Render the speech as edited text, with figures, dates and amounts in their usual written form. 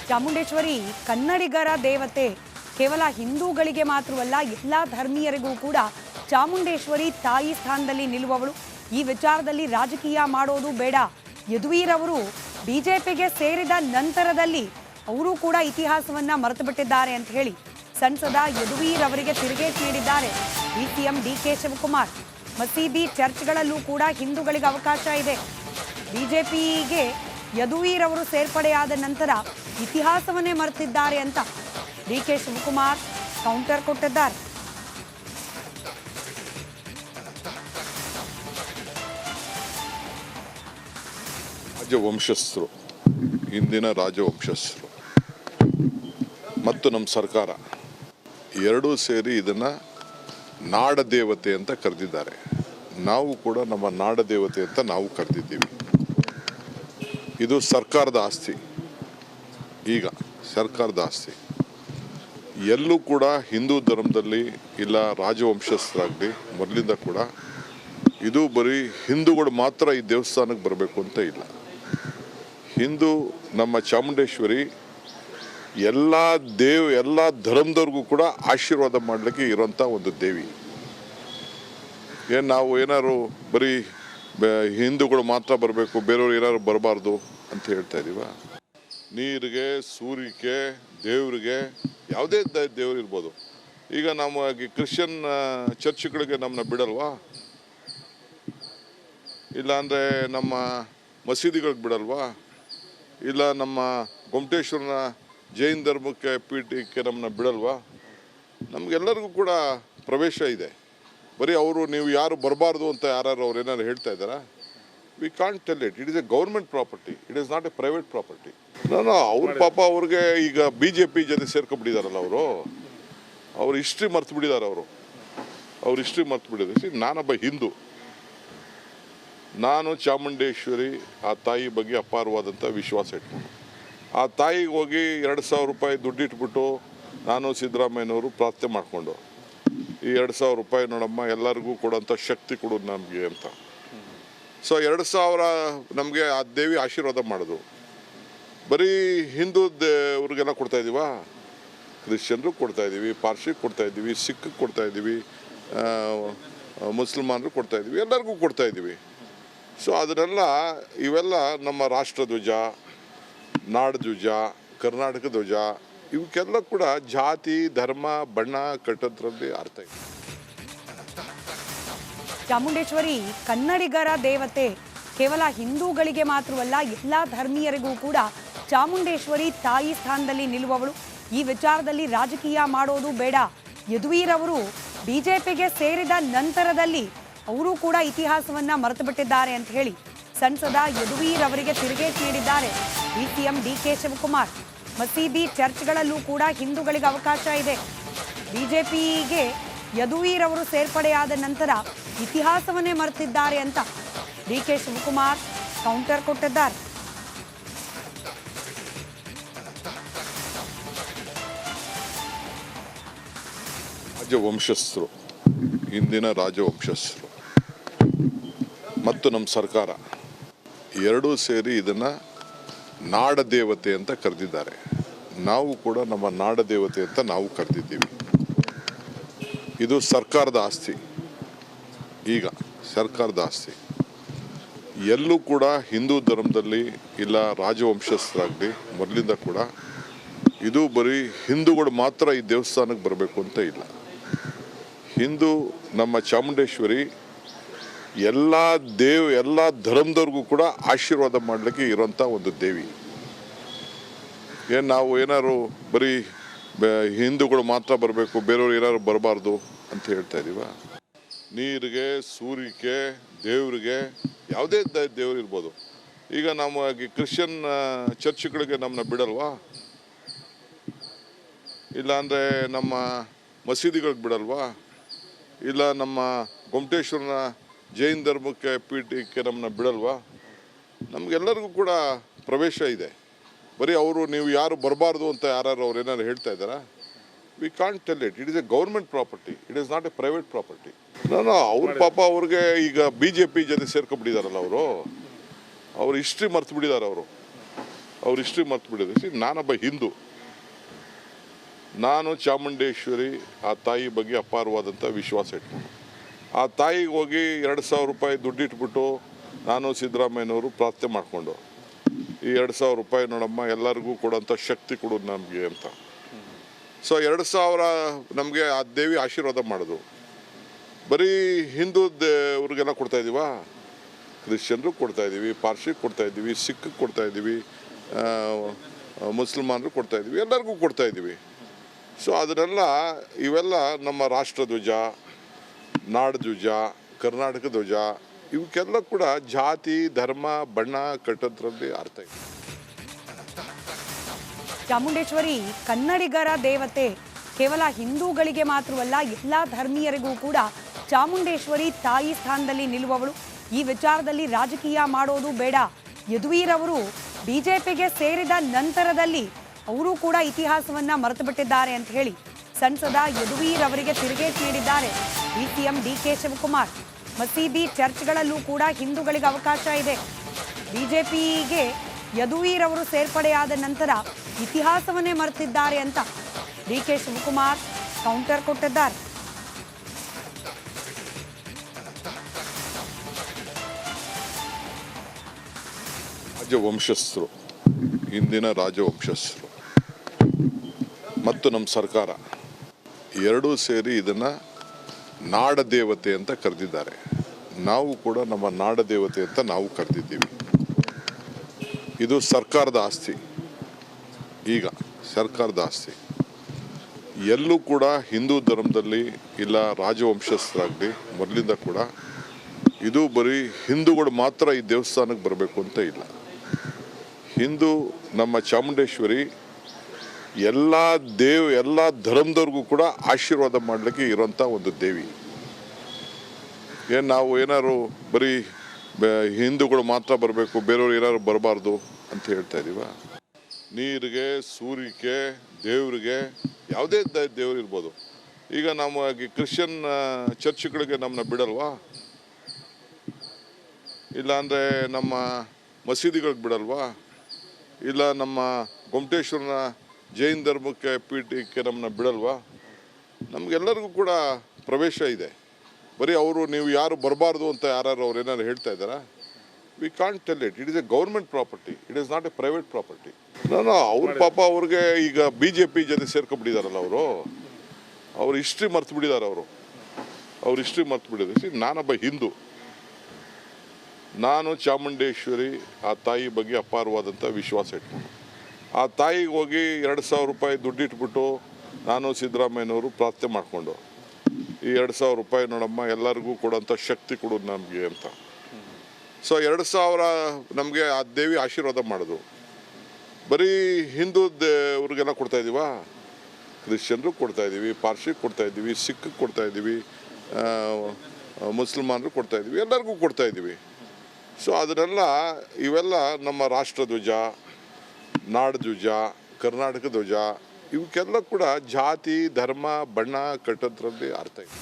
ಚಾಮುಂಡೇಶ್ವರಿ ಕನ್ನಡಿಗರ ದೇವತೆ. ಕೇವಲ ಹಿಂದೂಗಳಿಗೆ ಮಾತ್ರವಲ್ಲ, ಎಲ್ಲ ಧರ್ಮೀಯರಿಗೂ ಕೂಡ ಚಾಮುಂಡೇಶ್ವರಿ ತಾಯಿ ಸ್ಥಾನದಲ್ಲಿ ನಿಲ್ಲುವವಳು. ಈ ವಿಚಾರದಲ್ಲಿ ರಾಜಕೀಯ ಮಾಡೋದು ಬೇಡ. ಯದುವೀರ್ ಅವರು ಬಿಜೆಪಿಗೆ ಸೇರಿದ ನಂತರದಲ್ಲಿ ಅವರು ಕೂಡ ಇತಿಹಾಸವನ್ನ ಮರೆತು ಬಿಟ್ಟಿದ್ದಾರೆ ಅಂತ ಹೇಳಿ ಸಂಸದ ಯದುವೀರ್ ಅವರಿಗೆ ತಿರುಗೇಟು ನೀಡಿದ್ದಾರೆ ಸಿಎಂ ಡಿಕೆ ಶಿವಕುಮಾರ್. ಮಸೀದಿ ಚರ್ಚ್ಗಳಲ್ಲೂ ಕೂಡ ಹಿಂದೂಗಳಿಗೆ ಅವಕಾಶ ಇದೆ. ಬಿಜೆಪಿಗೆ ಯದುವೀರ್ ಅವರು ಸೇರ್ಪಡೆಯಾದ ನಂತರ ಇತಿಹಾಸವನ್ನೇ ಮರೆತಿದ್ದಾರೆ ಅಂತ ಡಿಕೆ ಶಿವಕುಮಾರ್ ಕೌಂಟರ್ ಕೊಟ್ಟಿದ್ದಾರೆ. ರಾಜವಂಶಸ್ಥರು, ಹಿಂದಿನ ರಾಜವಂಶಸ್ಥರು ಮತ್ತು ನಮ್ಮ ಸರ್ಕಾರ ಎರಡೂ ಸೇರಿ ಇದನ್ನು ನಾಡದೇವತೆ ಅಂತ ಕರೆದಿದ್ದಾರೆ. ನಾವು ಕೂಡ ನಮ್ಮ ನಾಡದೇವತೆ ಅಂತ ನಾವು ಕರೆದಿದ್ದೀವಿ. ಇದು ಸರ್ಕಾರದ ಆಸ್ತಿ. ಈಗ ಸರ್ಕಾರದ ಆಸ್ತಿ ಎಲ್ಲೂ ಕೂಡ ಹಿಂದೂ ಧರ್ಮದಲ್ಲಿ ಇಲ್ಲ ರಾಜವಂಶಸ್ಥರಾಗಲಿ ಮೊದಲಿಂದ ಕೂಡ ಇದು ಬರೀ ಹಿಂದೂಗಳು ಮಾತ್ರ ಈ ದೇವಸ್ಥಾನಕ್ಕೆ ಬರಬೇಕು ಅಂತ ಇಲ್ಲ. ಹಿಂದೂ ನಮ್ಮ ಚಾಮುಂಡೇಶ್ವರಿ ಎಲ್ಲ ಧರ್ಮದವ್ರಿಗೂ ಕೂಡ ಆಶೀರ್ವಾದ ಮಾಡಲಿಕ್ಕೆ ಇರೋಂಥ ಒಂದು ದೇವಿ. ನಾವು ಏನಾದ್ರು ಬರೀ ಹಿಂದೂಗಳು ಮಾತ್ರ ಬರಬೇಕು, ಬೇರೆಯವ್ರು ಏನಾದ್ರು ಬರಬಾರ್ದು ಅಂತ ಹೇಳ್ತಾ ಇದೀವ? ನೀರಿಗೆ, ಸೂರ್ಯಕ್ಕೆ, ದೇವ್ರಿಗೆ, ಯಾವುದೇ ದೇವ್ರು ಇರ್ಬೋದು. ಈಗ ನಮ್ಮ ಕ್ರಿಶ್ಚಿಯನ್ ಚರ್ಚ್ಗಳಿಗೆ ನಮ್ಮನ್ನ ಬಿಡಲ್ವಾ? ಇಲ್ಲಾಂದರೆ ನಮ್ಮ ಮಸೀದಿಗಳಿಗೆ ಬಿಡಲ್ವಾ? ಇಲ್ಲ ನಮ್ಮ ಗೊಮ್ಮಟೇಶ್ವರನ ಜೈನ್ ಧರ್ಮಕ್ಕೆ ಪೀಠಕ್ಕೆ ನಮ್ಮನ್ನ ಬಿಡಲ್ವಾ? ನಮಗೆಲ್ಲರಿಗೂ ಕೂಡ ಪ್ರವೇಶ ಇದೆ. ಬರೀ ಅವರು ನೀವು ಯಾರು ಬರಬಾರ್ದು ಅಂತ ಯಾರು ಅವ್ರು ಏನಾದ್ರು ಹೇಳ್ತಾ ಇದ್ದಾರಾ? We can't tell it. It is A government property, it is not A private property. ಅವ್ರ ಪಾಪ ಅವ್ರಿಗೆ ಈಗ BJP ಜೊತೆ ಸೇರ್ಕೊಂಡ್ಬಿಟ್ಟಿದಾರಲ್ಲ, ಅವ್ರ ಹಿಸ್ಟ್ರಿ ಮರ್ತು ಬಿಟ್ಟಿದ್ದಾರೆ. ಅವ್ರ ಹಿಸ್ಟ್ರಿ ಮರ್ತು ಬಿಟ್ಟಿದ್ದಾರೆ. ನಾನೊಬ್ಬ ಹಿಂದೂ, ನಾನು ಚಾಮುಂಡೇಶ್ವರಿ ಆ ತಾಯಿ ಬಗ್ಗೆ ಅಪಾರವಾದಂಥ ವಿಶ್ವಾಸ ಇಟ್ಕೊಂಡು ಆ ತಾಯಿಗೆ ಹೋಗಿ 2,000 ರೂಪಾಯಿ ದುಡ್ಡಿಟ್ಬಿಟ್ಟು ನಾನು ಸಿದ್ದರಾಮಯ್ಯನವರು ಪ್ರಾರ್ಥನೆ ಮಾಡಿಕೊಂಡು ಈ 2,000 ರೂಪಾಯಿ ನೋಡಮ್ಮ ಎಲ್ಲರಿಗೂ ಕೊಡೋಂಥ ಶಕ್ತಿ ಕೊಡೋದು ನಮಗೆ ಅಂತ. ಸೊ 2,000 ನಮಗೆ ಆ ದೇವಿ ಆಶೀರ್ವಾದ ಮಾಡೋದು. ಬರೀ ಹಿಂದೂ ಅವ್ರಿಗೆಲ್ಲ ಕೊಡ್ತಾ ಇದ್ದೀವಾ? ಕ್ರಿಶ್ಚಿಯನ್ರು ಕೊಡ್ತಾ ಇದ್ದೀವಿ, ಪಾರ್ಸಿಗೆ ಕೊಡ್ತಾ ಇದ್ದೀವಿ, ಸಿಖ್ಗೆ ಕೊಡ್ತಾ ಇದ್ದೀವಿ, ಮುಸಲ್ಮಾನರು ಕೊಡ್ತಾ ಇದ್ದೀವಿ, ಎಲ್ಲರಿಗೂ ಕೊಡ್ತಾ ಇದ್ದೀವಿ. ಸೊ ಅದನ್ನೆಲ್ಲ ಇವೆಲ್ಲ ನಮ್ಮ ರಾಷ್ಟ್ರಧ್ವಜ, ನಾಡಧ್ವಜ, ಕರ್ನಾಟಕ ಧ್ವಜ, ಇವಕ್ಕೆಲ್ಲ ಕೂಡ ಜಾತಿ ಧರ್ಮ ಬಣ್ಣ ಕಟ್ಟೋದ್ರಲ್ಲಿ ಅರ್ಥ ಇದೆ. ಚಾಮುಂಡೇಶ್ವರಿ ಕನ್ನಡಿಗರ ದೇವತೆ. ಕೇವಲ ಹಿಂದೂಗಳಿಗೆ ಮಾತ್ರವಲ್ಲ, ಎಲ್ಲ ಧರ್ಮೀಯರಿಗೂ ಕೂಡ ಚಾಮುಂಡೇಶ್ವರಿ ತಾಯಿ ಸ್ಥಾನದಲ್ಲಿ ನಿಲ್ಲುವವಳು. ಈ ವಿಚಾರದಲ್ಲಿ ರಾಜಕೀಯ ಮಾಡೋದು ಬೇಡ. ಯದುವೀರ್ ಅವರು ಬಿಜೆಪಿಗೆ ಸೇರಿದ ನಂತರದಲ್ಲಿ ಅವರು ಕೂಡ ಇತಿಹಾಸವನ್ನ ಮರೆತು ಬಿಟ್ಟಿದ್ದಾರೆ ಅಂತ ಹೇಳಿ ಸಂಸದ ಯದುವೀರ್ ಅವರಿಗೆ ತಿರುಗೇಟು ನೀಡಿದ್ದಾರೆ ಸಿಎಂ ಡಿಕೆ ಶಿವಕುಮಾರ್. ಮಸೀದಿ ಚರ್ಚ್ಗಳಲ್ಲೂ ಕೂಡ ಹಿಂದೂಗಳಿಗೆ ಅವಕಾಶ ಇದೆ. ಬಿಜೆಪಿಗೆ ಯದುವೀರ್ ಅವರು ಸೇರ್ಪಡೆಯಾದ ನಂತರ ಇತಿಹಾಸವನ್ನೇ ಮರೆತಿದ್ದಾರೆ ಅಂತ ಡಿಕೆ ಶಿವಕುಮಾರ್ ಕೌಂಟರ್ ಕೊಟ್ಟಿದ್ದಾರೆ. ರಾಜವಂಶಸ್ಥರು, ಹಿಂದಿನ ರಾಜವಂಶಸ್ಥರು ಮತ್ತು ನಮ್ಮ ಸರ್ಕಾರ ಎರಡೂ ಸೇರಿ ಇದನ್ನು ನಾಡದೇವತೆ ಅಂತ ಕರೆದಿದ್ದಾರೆ. ನಾವು ಕೂಡ ನಮ್ಮ ನಾಡದೇವತೆ ಅಂತ ನಾವು ಕರೆದಿದ್ದೀವಿ. ಇದು ಸರ್ಕಾರದ ಆಸ್ತಿ. ಈಗ ಸರ್ಕಾರದ ಆಸ್ತಿ ಎಲ್ಲೂ ಕೂಡ ಹಿಂದೂ ಧರ್ಮದಲ್ಲಿ ಇಲ್ಲ ರಾಜವಂಶಸ್ಥರಾಗಲಿ ಮೊದಲಿಂದ ಕೂಡ ಇದು ಬರೀ ಹಿಂದೂಗಳು ಮಾತ್ರ ಈ ದೇವಸ್ಥಾನಕ್ಕೆ ಬರಬೇಕು ಅಂತ ಇಲ್ಲ. ಹಿಂದೂ ನಮ್ಮ ಚಾಮುಂಡೇಶ್ವರಿ ಎಲ್ಲ ಧರ್ಮದವ್ರಿಗೂ ಕೂಡ ಆಶೀರ್ವಾದ ಮಾಡಲಿಕ್ಕೆ ಇರೋಂಥ ಒಂದು ದೇವಿ. ನಾವು ಏನಾದ್ರು ಬರೀ ಹಿಂದೂಗಳು ಮಾತ್ರ ಬರಬೇಕು, ಬೇರೆಯವ್ರು ಏನಾದ್ರು ಬರಬಾರ್ದು ಅಂತ ಹೇಳ್ತಾ ಇದೀವ? ನೀರಿಗೆ, ಸೂರ್ಯಕ್ಕೆ, ದೇವ್ರಿಗೆ, ಯಾವುದೇ ದೇವ್ರು ಇರ್ಬೋದು. ಈಗ ನಮ್ಮ ಕ್ರಿಶ್ಚಿಯನ್ ಚರ್ಚ್ಗಳಿಗೆ ನಮ್ಮನ್ನ ಬಿಡಲ್ವಾ? ಇಲ್ಲಾಂದರೆ ನಮ್ಮ ಮಸೀದಿಗಳಿಗೆ ಬಿಡಲ್ವಾ? ಇಲ್ಲ ನಮ್ಮ ಗೊಮ್ಮಟೇಶ್ವರನ ಜೈನ್ ಧರ್ಮಕ್ಕೆ ಪೀಠಕ್ಕೆ ನಮ್ಮನ್ನ ಬಿಡಲ್ವಾ? ನಮಗೆಲ್ಲರಿಗೂ ಕೂಡ ಪ್ರವೇಶ ಇದೆ. ಬರೀ ಅವರು ನೀವು ಯಾರು ಬರಬಾರ್ದು ಅಂತ ಯಾರು ಅವ್ರು ಏನಾದ್ರು ಹೇಳ್ತಾ ಇದ್ದಾರಾ? We can't tell it. It is A government property, it is not A private property. ಅವ್ರ ಪಾಪ ಅವ್ರಿಗೆ ಈಗ BJP ಜೊತೆ ಸೇರ್ಕೊಂಡ್ಬಿಟ್ಟಿದಾರಲ್ಲ, ಅವ್ರ ಹಿಸ್ಟ್ರಿ ಮರ್ತು ಬಿಟ್ಟಿದ್ದಾರೆ. ಅವ್ರ ಹಿಸ್ಟ್ರಿ ಮರ್ತು ಬಿಟ್ಟಿದೆ. ನಾನೊಬ್ಬ ಹಿಂದೂ, ನಾನು ಚಾಮುಂಡೇಶ್ವರಿ ಆ ತಾಯಿ ಬಗ್ಗೆ ಅಪಾರವಾದಂಥ ವಿಶ್ವಾಸ ಇಟ್ಕೊಂಡು ಆ ತಾಯಿಗೆ ಹೋಗಿ 2,000 ರೂಪಾಯಿ ದುಡ್ಡಿಟ್ಬಿಟ್ಟು ನಾನು ಸಿದ್ದರಾಮಯ್ಯನವರು ಪ್ರಾರ್ಥನೆ ಮಾಡಿಕೊಂಡು ಈ 2,000 ರೂಪಾಯಿ ನೋಡಮ್ಮ ಎಲ್ಲರಿಗೂ ಕೊಡೋಂಥ ಶಕ್ತಿ ಕೊಡೋದು ನಮಗೆ ಅಂತ. ಸೊ 2,000 ನಮಗೆ ಆ ದೇವಿ ಆಶೀರ್ವಾದ ಮಾಡೋದು. ಬರೀ ಹಿಂದೂ ಅವ್ರಿಗೆಲ್ಲ ಕೊಡ್ತಾ ಇದ್ದೀವಾ? ಕ್ರಿಶ್ಚಿಯನ್ರು ಕೊಡ್ತಾ ಇದ್ದೀವಿ, ಪಾರ್ಸಿಗೆ ಕೊಡ್ತಾ ಇದ್ದೀವಿ, ಸಿಖ್ಗೆ ಕೊಡ್ತಾ ಇದ್ದೀವಿ, ಮುಸಲ್ಮಾನರು ಕೊಡ್ತಾ ಇದ್ದೀವಿ, ಎಲ್ಲರಿಗೂ ಕೊಡ್ತಾ ಇದ್ದೀವಿ. ಸೊ ಅದನ್ನೆಲ್ಲ ಇವೆಲ್ಲ ನಮ್ಮ ರಾಷ್ಟ್ರಧ್ವಜ, ನಾಡಧ್ವಜ, ಕರ್ನಾಟಕ ಧ್ವಜ, ಇವಕ್ಕೆಲ್ಲ ಕೂಡ ಜಾತಿ ಧರ್ಮ ಬಣ್ಣ ಕಟ್ಟೋದ್ರಲ್ಲಿ ಅರ್ಥ ಇದೆ. ಚಾಮುಂಡೇಶ್ವರಿ ಕನ್ನಡಿಗರ ದೇವತೆ. ಕೇವಲ ಹಿಂದೂಗಳಿಗೆ ಮಾತ್ರವಲ್ಲ, ಎಲ್ಲ ಧರ್ಮೀಯರಿಗೂ ಕೂಡ ಚಾಮುಂಡೇಶ್ವರಿ ತಾಯಿ ಸ್ಥಾನದಲ್ಲಿ ನಿಲ್ಲುವವಳು. ಈ ವಿಚಾರದಲ್ಲಿ ರಾಜಕೀಯ ಮಾಡೋದು ಬೇಡ. ಯದುವೀರ್ ಅವರು ಬಿಜೆಪಿಗೆ ಸೇರಿದ ನಂತರದಲ್ಲಿ ಅವರು ಕೂಡ ಇತಿಹಾಸವನ್ನ ಮರೆತು ಬಿಟ್ಟಿದ್ದಾರೆ ಅಂತ ಹೇಳಿ ಸಂಸದ ಯದುವೀರ್ ಅವರಿಗೆ ತಿರುಗೇಟು ನೀಡಿದ್ದಾರೆ ಸಿಎಂ ಡಿಕೆ ಶಿವಕುಮಾರ್. ಮಸೀದಿ ಚರ್ಚ್ಗಳಲ್ಲೂ ಕೂಡ ಹಿಂದೂಗಳಿಗೆ ಅವಕಾಶ ಇದೆ. ಬಿಜೆಪಿಗೆ ಯದುವೀರ್ ಅವರು ಸೇರ್ಪಡೆಯಾದ ನಂತರ ಇತಿಹಾಸವನ್ನೇ ಮರೆತಿದ್ದಾರೆ ಅಂತ ಡಿಕೆ ಶಿವಕುಮಾರ್ ಕೌಂಟರ್ ಕೊಟ್ಟಿದ್ದಾರೆ. ರಾಜವಂಶಸ್ಥರು, ಹಿಂದಿನ ರಾಜವಂಶಸ್ಥರು ಮತ್ತು ನಮ್ಮ ಸರ್ಕಾರ ಎರಡೂ ಸೇರಿ ಇದನ್ನು ನಾಡದೇವತೆ ಅಂತ ಕರೆದಿದ್ದಾರೆ. ನಾವು ಕೂಡ ನಮ್ಮ ನಾಡದೇವತೆ ಅಂತ ನಾವು ಕರೆದಿದ್ದೀವಿ. ಇದು ಸರ್ಕಾರದ ಆಸ್ತಿ. ಈಗ ಸರ್ಕಾರದ ಆಸ್ತಿ ಎಲ್ಲೂ ಕೂಡ ಹಿಂದೂ ಧರ್ಮದಲ್ಲಿ ಇಲ್ಲ ರಾಜವಂಶಸ್ಥರಾಗಲಿ ಮೊದಲಿಂದ ಕೂಡ ಇದು ಬರೀ ಹಿಂದೂಗಳು ಮಾತ್ರ ಈ ದೇವಸ್ಥಾನಕ್ಕೆ ಬರಬೇಕು ಅಂತ ಇಲ್ಲ. ಹಿಂದೂ ನಮ್ಮ ಚಾಮುಂಡೇಶ್ವರಿ ಎಲ್ಲ ಧರ್ಮದವ್ರಿಗೂ ಕೂಡ ಆಶೀರ್ವಾದ ಮಾಡಲಿಕ್ಕೆ ಇರೋಂಥ ಒಂದು ದೇವಿ. ನಾವು ಏನಾದ್ರು ಬರೀ ಹಿಂದೂಗಳು ಮಾತ್ರ ಬರಬೇಕು, ಬೇರೆಯವ್ರು ಏನಾದ್ರು ಬರಬಾರ್ದು ಅಂತ ಹೇಳ್ತಾ ಇದ್ದೀವ? ನೀರಿಗೆ, ಸೂರ್ಯಕ್ಕೆ, ದೇವ್ರಿಗೆ, ಯಾವುದೇ ದೇವ್ರು ಇರ್ಬೋದು. ಈಗ ನಮ್ಮ ಕ್ರಿಶ್ಚಿಯನ್ ಚರ್ಚ್ಗಳಿಗೆ ನಮ್ಮನ್ನ ಬಿಡಲ್ವಾ? ಇಲ್ಲಾಂದರೆ ನಮ್ಮ ಮಸೀದಿಗಳಿಗೆ ಬಿಡಲ್ವಾ? ಇಲ್ಲ ನಮ್ಮ ಗೊಮ್ಮಟೇಶ್ವರನ ಜೈನ ಧರ್ಮಕ್ಕೆ ಪೀಠಕ್ಕೆ ನಮ್ಮನ್ನ ಬಿಡಲ್ವಾ? ನಮಗೆಲ್ಲರಿಗೂ ಕೂಡ ಪ್ರವೇಶ ಇದೆ. ಬರೀ ಅವರು ನೀವು ಯಾರು ಬರಬಾರ್ದು ಅಂತ ಯಾರು ಅವ್ರು ಏನಾದ್ರು ಹೇಳ್ತಾ ಇದ್ದಾರಾ? We can't tell it. It is A government property, it is not A private property. ಅವ್ರ ಪಾಪ ಅವ್ರಿಗೆ ಈಗ BJP ಜೊತೆ ಸೇರ್ಕೊಂಡ್ಬಿಟ್ಟಿದಾರಲ್ಲ, ಅವ್ರ ಹಿಸ್ಟ್ರಿ ಮರ್ತು ಬಿಟ್ಟಿದ್ದಾರೆ. ಅವ್ರ ಹಿಸ್ಟ್ರಿ ಮರ್ತು ಬಿಟ್ಟಿದ್ದಾರೆ. ನಾನೊಬ್ಬ ಹಿಂದೂ, ನಾನು ಚಾಮುಂಡೇಶ್ವರಿ ಆ ತಾಯಿ ಬಗ್ಗೆ ಅಪಾರವಾದಂಥ ವಿಶ್ವಾಸ ಇಟ್ಕೊಂಡು ಆ ತಾಯಿಗೆ ಹೋಗಿ 2,000 ರೂಪಾಯಿ ದುಡ್ಡಿಟ್ಬಿಟ್ಟು ನಾನು ಸಿದ್ದರಾಮಯ್ಯನವರು ಪ್ರಾರ್ಥನೆ ಮಾಡಿಕೊಂಡು ಈ 2,000 ರೂಪಾಯಿ ನೋಡಮ್ಮ ಎಲ್ಲರಿಗೂ ಕೊಡೋಂಥ ಶಕ್ತಿ ಕೊಡೋದು ನಮಗೆ ಅಂತ. ಸೊ 2,000 ನಮಗೆ ಆ ದೇವಿ ಆಶೀರ್ವಾದ ಮಾಡೋದು. ಬರೀ ಹಿಂದೂ ಅವ್ರಿಗೆಲ್ಲ ಕೊಡ್ತಾ ಇದ್ದೀವಾ? ಕ್ರಿಶ್ಚಿಯನ್ರು ಕೊಡ್ತಾ ಇದ್ದೀವಿ, ಪಾರ್ಸಿಗೆ ಕೊಡ್ತಾ ಇದ್ದೀವಿ, ಸಿಖ್ಗೆ ಕೊಡ್ತಾ ಇದ್ದೀವಿ, ಮುಸಲ್ಮಾನರು ಕೊಡ್ತಾ ಇದ್ದೀವಿ, ಎಲ್ಲರಿಗೂ ಕೊಡ್ತಾ ಇದ್ದೀವಿ. ಸೊ ಅದನ್ನೆಲ್ಲ ಇವೆಲ್ಲ ನಮ್ಮ ರಾಷ್ಟ್ರಧ್ವಜ, ನಾಡಧ್ವಜ, ಕರ್ನಾಟಕ ಧ್ವಜ, ಇವಕ್ಕೆಲ್ಲ ಕೂಡ ಜಾತಿ ಧರ್ಮ ಬಣ್ಣ ಕಟ್ಟೋದ್ರಲ್ಲಿ ಅರ್ಥ ಇದೆ.